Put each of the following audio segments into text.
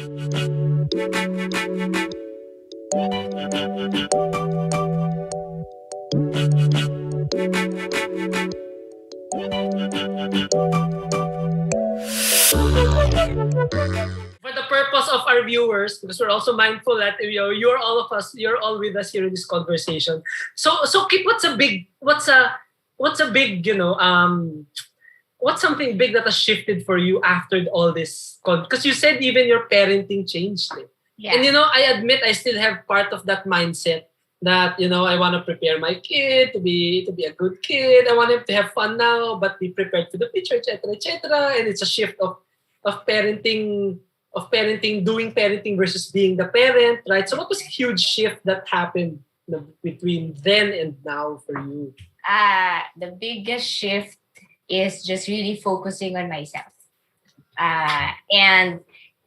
For the purpose of our viewers, because we're also mindful that you're all of us, you're all with us here in this conversation. So keep what's a big what's something big that has shifted for you after all this? Because you said even your parenting changed. Eh? Yeah. And I admit I still have part of that mindset that I want to prepare my kid to be a good kid. I want him to have fun now, but be prepared for the future, etc., etc. And it's a shift of parenting, doing parenting versus being the parent, right? So what was a huge shift that happened between then and now for you? The biggest shift is just really focusing on myself. And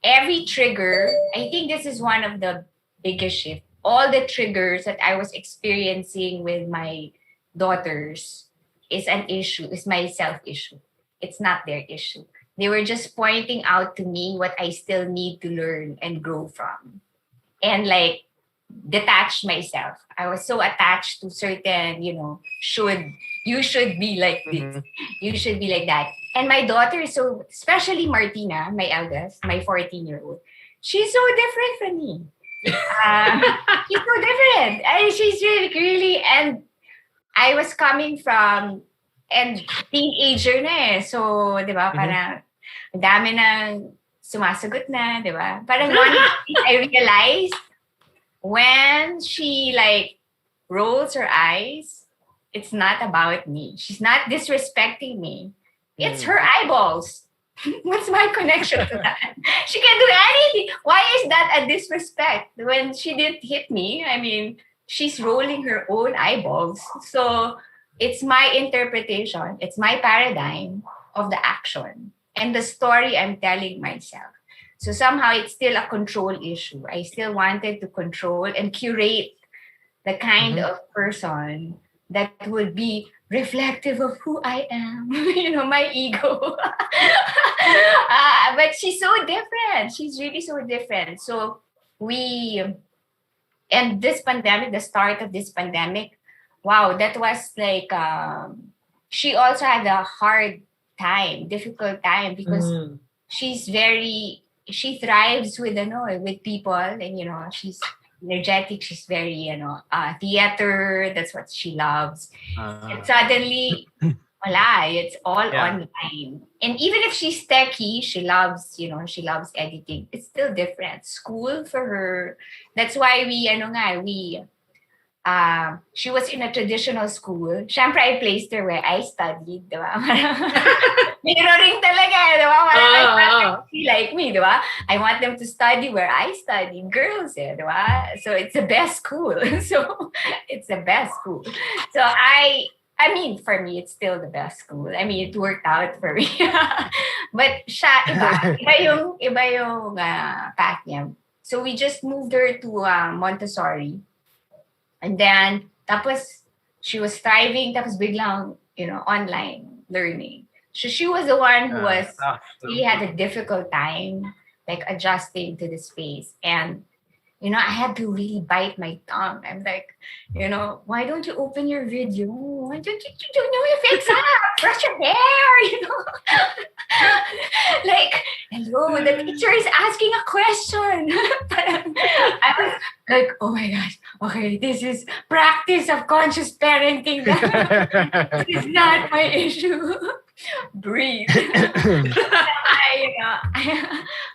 every trigger, I think this is one of the biggest shift. All the triggers that I was experiencing with my daughters is an issue, is my self issue. It's not their issue. They were just pointing out to me what I still need to learn and grow from. And like detach myself. I was so attached to certain, you should be like this. You should be like that. And my daughter is so, especially Martina, my eldest, my 14-year-old, she's so different from me. She's so different. And she's really, really, and I was coming from, and teenager na eh. So, di ba, parang, ang dami na sumasagot na, di ba? Parang one thing I realized, when she like rolls her eyes, it's not about me. She's not disrespecting me. It's her eyeballs. What's my connection to that? She can do anything. Why is that a disrespect? When she didn't hit me, I mean, she's rolling her own eyeballs. So it's my interpretation. It's my paradigm of the action and the story I'm telling myself. So somehow it's still a control issue. I still wanted to control and curate the kind of person that would be reflective of who I am, my ego. But she's so different. She's really so different. So and this pandemic, the start of this pandemic, wow, that was like, she also had a difficult time because she thrives with people, and she's energetic. She's very theater. That's what she loves. And suddenly, it's all online. And even if she's techie, she loves editing. It's still different. School for her. That's why she was in a traditional school. Siyempre, I placed her where I studied, di ba? Mirroring talaga, di ba? She like me, di ba? I want them to study where I studied. Girls, di ba? So it's the best school. So it's the best school. So I mean, for me, it's still the best school. I mean, it worked out for me. But siya, iba yung path niya. So we just moved her to Montessori. And then, tapos, she was thriving, tapos biglang, online learning. So she was the one who really had a difficult time, like adjusting to the space. And, I had to really bite my tongue. I'm like, why don't you open your video? Why don't you fix up? Brush your hair, Like, hello, the teacher is asking a question. I was like, oh my gosh, okay, this is practice of conscious parenting. This is not my issue. Breathe.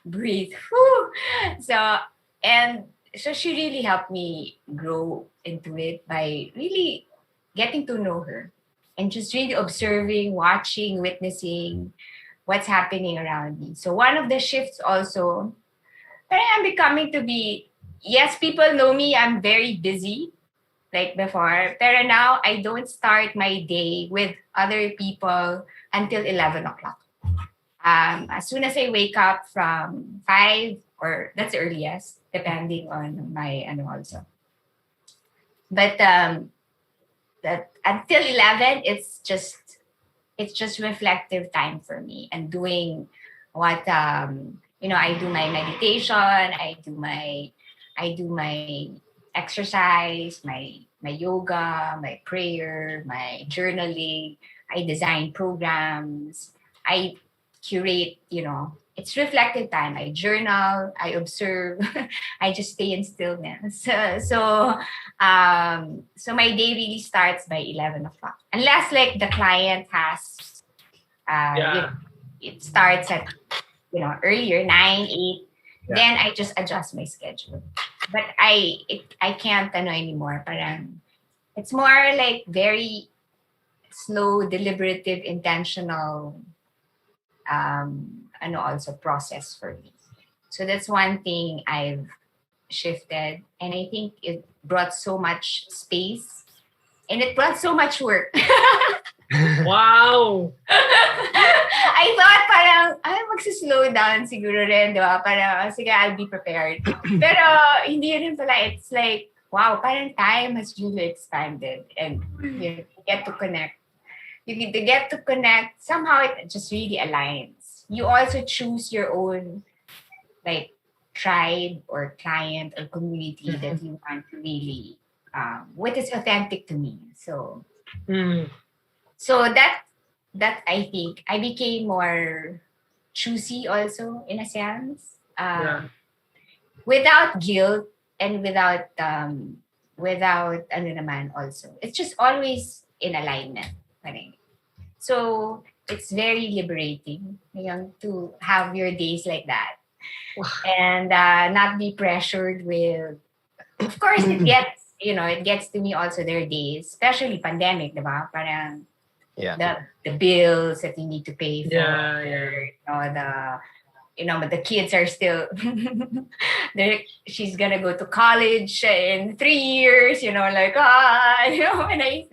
Breathe. Whew. So she really helped me grow into it by really getting to know her and just really observing, watching, witnessing what's happening around me. So one of the shifts also, I'm becoming to be, yes, people know me, I'm very busy like before. But now I don't start my day with other people until 11 o'clock. As soon as I wake up from 5, or that's the earliest, depending on my also. But that until 11, it's just reflective time for me and doing what I do my meditation, I do my exercise, my yoga, my prayer, my journaling. I design programs. I curate, it's reflective time. I journal, I observe, I just stay in stillness. So my day really starts by 11 o'clock. Unless like the client has, Yeah. it starts at, earlier, 9, 8, Yeah. then I just adjust my schedule. But I can't anymore. Parang, it's more like very slow, deliberative, intentional also process for me. So that's one thing I've shifted. And I think it brought so much space and it brought so much work. Wow. I thought parang, ay, magsislow down siguro rin, di ba? Parang, sige, I'll be prepared. Pero, hindi rin pala. It's like, wow, parang time has really expanded. And you get to connect. You get to connect. Somehow, it just really aligns. You also choose your own, like, tribe or client or community that you want to really, what is authentic to me. So, so that I think I became more choosy also in a sense, without guilt and without ano naman also. It's just always in alignment. Parang. So it's very liberating, to have your days like that, and not be pressured with. Of course, it gets to me also. There are days, especially pandemic, diba? Parang the bills that you need to pay for. But the kids are still. She's gonna go to college in 3 years. When I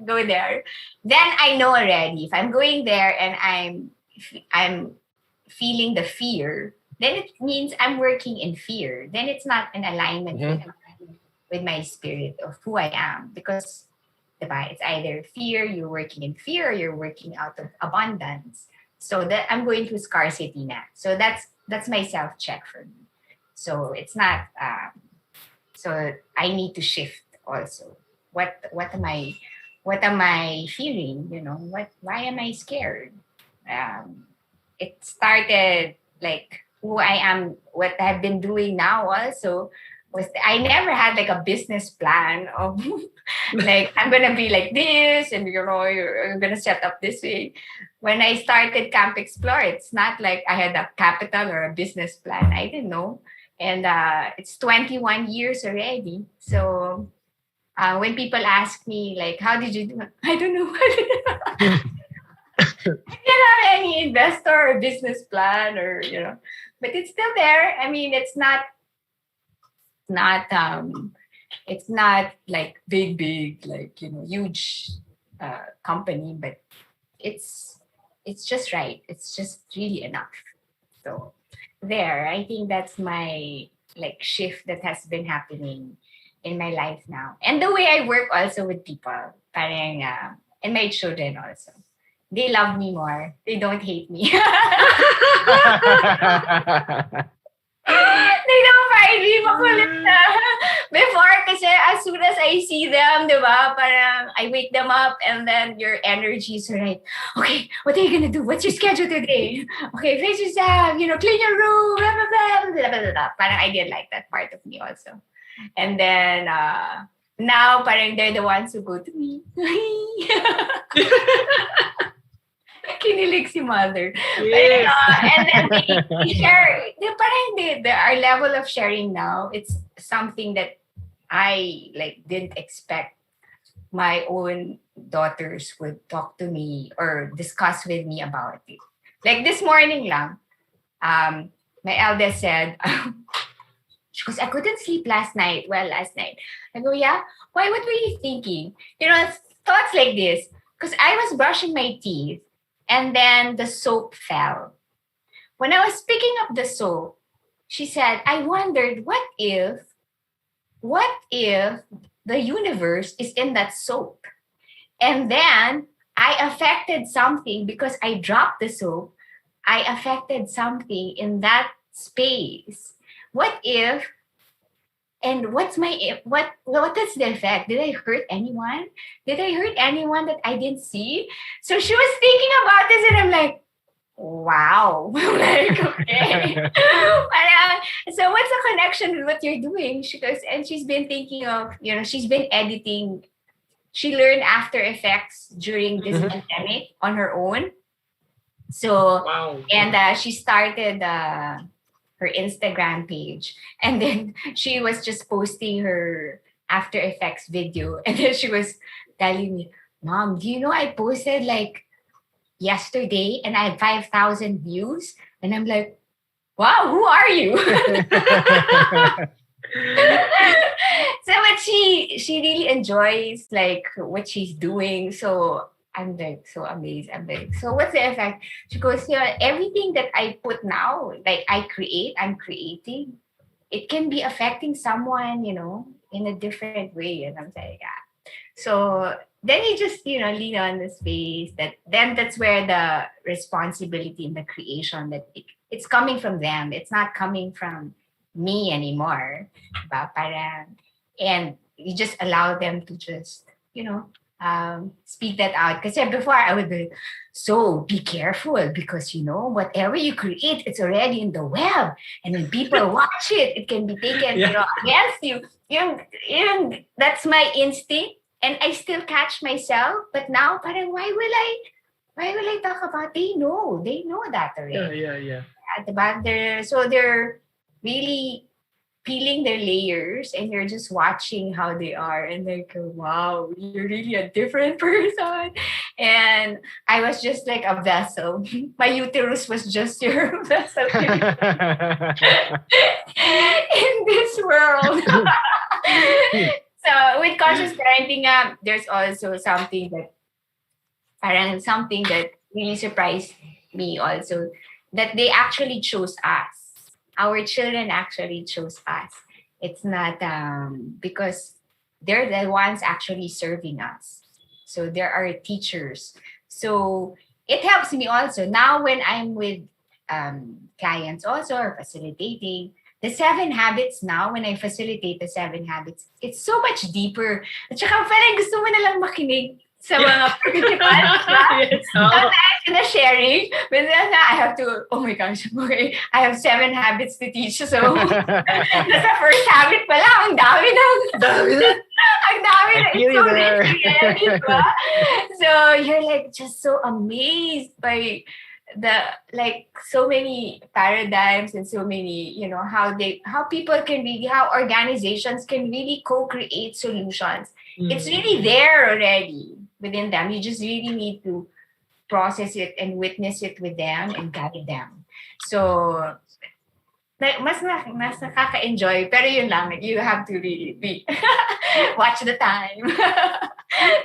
go there, then I know already if I'm going there and I'm feeling the fear, then it means I'm working in fear. Then it's not in alignment with my spirit of who I am, because it's either fear, you're working in fear, or you're working out of abundance. So that I'm going to scarcity now. So that's my self-check for me. So it's not so I need to shift also. What am I feeling? Why am I scared? It started like who I am, what I've been doing now also was I never had like a business plan of like I'm gonna be like this and you're gonna set up this way. When I started Camp Explore, it's not like I had a capital or a business plan. I didn't know. And it's 21 years already. So when people ask me like, how did you do it? I don't know. I don't have any investor or business plan but it's still there. I mean, it's not like big like huge company, but it's just right. It's just really enough. So there, I think that's my like shift that has been happening in my life now, and the way I work also with people, parang and my children also. They love me more. They don't hate me. They don't find me makulit na. Before, kasi as soon as I see them, di ba, parang I wake them up and then your energies are like, okay, what are you gonna do? What's your schedule today? Okay, face yourself, clean your room, blah, blah, blah, blah, blah, blah. Parang I did like that part of me also. And then, now, parang they're the ones who go to me. Kinilig si mother. Yes. And then they share. Our level of sharing now, it's something that I like didn't expect my own daughters would talk to me or discuss with me about it. Like this morning lang, my eldest said, she goes, I couldn't sleep last night. I go, yeah? Why? What were you thinking? Thoughts like this. Because I was brushing my teeth and then the soap fell. When I was picking up the soap, she said, I wondered, what if the universe is in that soap? And then I affected something because I dropped the soap. I affected something in that space. What if, and what is the effect? Did I hurt anyone? Did I hurt anyone that I didn't see? So she was thinking about this, and I'm like, wow. I'm like, okay. So what's the connection with what you're doing? She goes, and she's been thinking of, she's been editing. She learned After Effects during this pandemic on her own. So, Wow. and she started her Instagram page. And then she was just posting her After Effects video. And then she was telling me, Mom, do you know I posted like yesterday and I had 5,000 views? And I'm like, wow, who are you? So but she really enjoys like what she's doing. So I'm like so amazed. I'm like, so what's the effect? She goes, yeah, everything that I put now, like I'm creating, it can be affecting someone, in a different way. And I'm like, yeah. So then you just, lean on the space that then that's where the responsibility in the creation that it's coming from them. It's not coming from me anymore. Diba? Parang, and you just allow them to just, speak that out. Because before I would be, so be careful because, whatever you create, it's already in the web. And when people watch it, it can be taken, against you. That's my instinct. And I still catch myself. But now, parang, why will I talk about? They know that already. Yeah. At the back there, so they're really peeling their layers and you're just watching how they are and they go, wow, you're really a different person. And I was just like a vessel. My uterus was just your vessel in this world. So with conscious parenting, there's also something that really surprised me also, that they actually chose us. Our children actually chose us. It's not because they're the ones actually serving us. So there are teachers. So it helps me also. Now when I'm with clients also or facilitating, the 7 habits now, when I facilitate the 7 habits, it's so much deeper. At saka parang gusto mo na lang makinig sa mga participants. Yes. Sometimes in the sharing, but then I have to, oh my gosh, okay, I have 7 habits to teach. So, the first habit pala, ang dami na. Ang dami na. It's so rich, diba? So, you're like just so amazed by the like so many paradigms and so many how people can really, how organizations can really co-create solutions. It's really there already within them. You just really need to process it and witness it with them and guide them. So mas nakaka-enjoy, pero yun lang, you have to really be watch the time.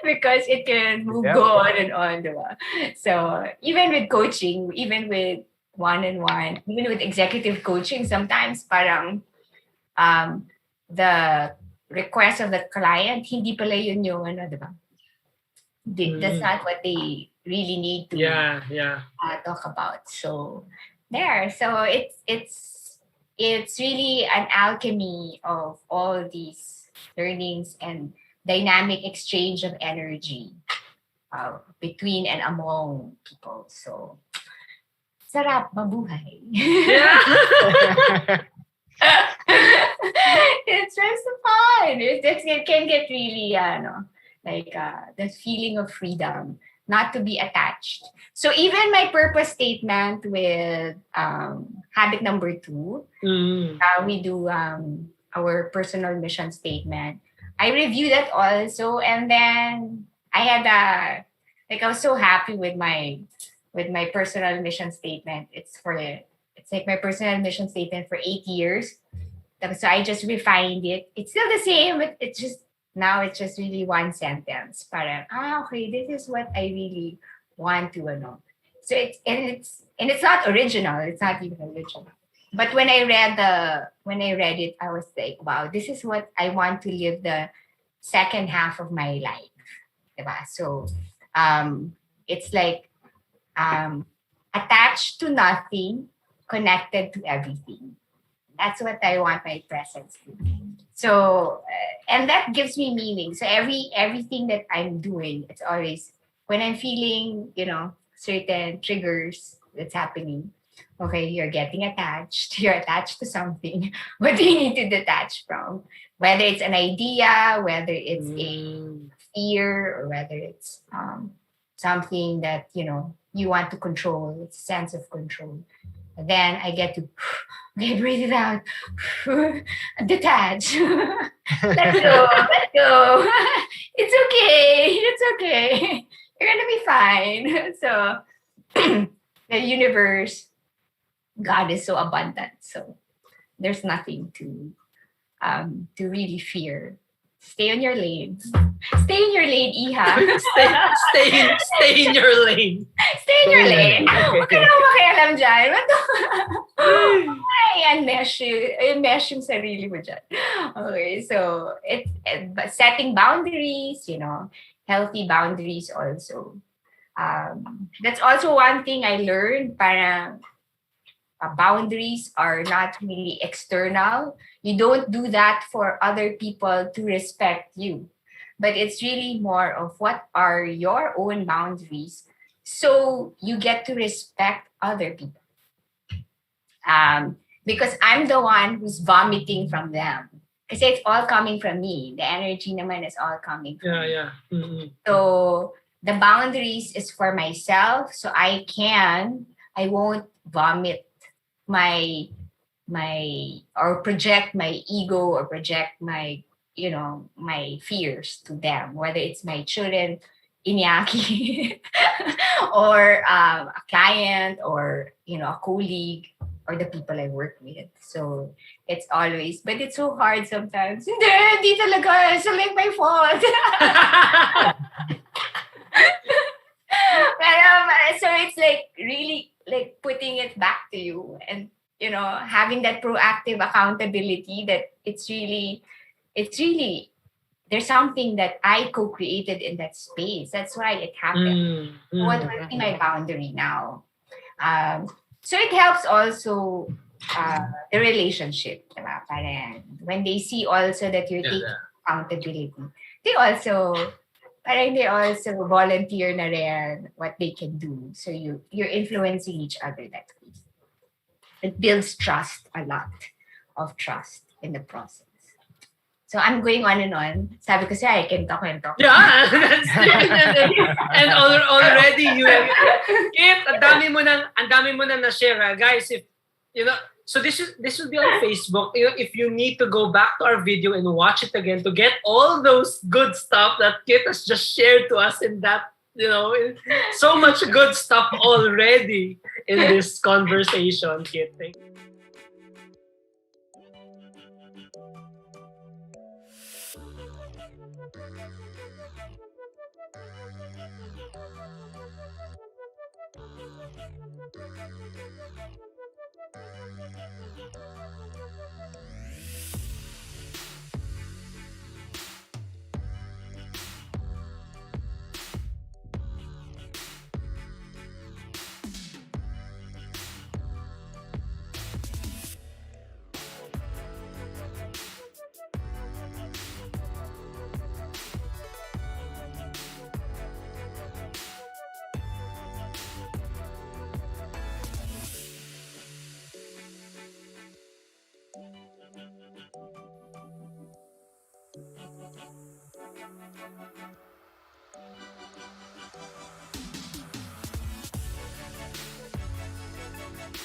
Because it can go on and on, diba? So even with coaching, even with one-on-one, even with executive coaching, sometimes parang the request of the client, hindi pala yun yung diba? That's not what they really need to talk about. So there, so it's really an alchemy of all these learnings and dynamic exchange of energy between and among people. So, sarap mabuhay. Yeah. It's just fun. It can get really, that feeling of freedom, not to be attached. So even my purpose statement with habit number 2, we do our personal mission statement. I reviewed that also, and then I had I was so happy with my personal mission statement. It's like my personal mission statement for 8 years. So I just refined it. It's still the same, but it's just really one sentence. Parang, okay, this is what I really want to know. So it's not original. It's not even original. But when I read it, I was like, wow, this is what I want to live the second half of my life. Diba? So it's like attached to nothing, connected to everything. That's what I want my presence to be. So, and that gives me meaning. So everything that I'm doing, it's always when I'm feeling, certain triggers that's happening. Okay, you're getting attached. You're attached to something. What do you need to detach from? Whether it's an idea, whether it's a Mm. fear, or whether it's something that you want to control. It's a sense of control. Then I get to breathe it out, detach, let go, let go. It's okay, it's okay. You're gonna be fine. So the universe, God is so abundant. So there's nothing to really fear. Stay on your lane. Stay in your lane, Iha. Stay in your lane. Stay in your lane. Okay, Huwag ka okay. naman makialam dyan. Ay, i-mesh yung sarili mo dyan. Okay, so but setting boundaries, healthy boundaries also. That's also one thing I learned. Parang boundaries are not really external. You don't do that for other people to respect you, but it's really more of what are your own boundaries so you get to respect other people. Because I'm the one who's vomiting from them. Because it's all coming from me. The energy naman is all coming from me. Yeah. Mm-hmm. So the boundaries is for myself, so I won't vomit my or project my ego or project my fears to them, whether it's my children, Inyaki, or a client, or a colleague, or the people I work with. So it's always, but it's so hard sometimes. Hindi talaga. It's like my fault. So it's like really like putting it back to you, and having that proactive accountability that it's really there's something that I co-created in that space. That's why it happened. What will be my boundary now? So it helps also the relationship. Diba? Parang when they see also that you're taking accountability, they also volunteer na rin what they can do. So you're influencing each other that way. It builds trust, a lot of trust in the process. So I'm going on and on. Sabi ko siya, I can talk and talk. Yeah, and already you have Kit, ang dami mo nang na-share, guys. If so this will be on Facebook. If you need to go back to our video and watch it again to get all those good stuff that Kit has just shared to us in that, so much good stuff already in this conversation, Kit. Thank you.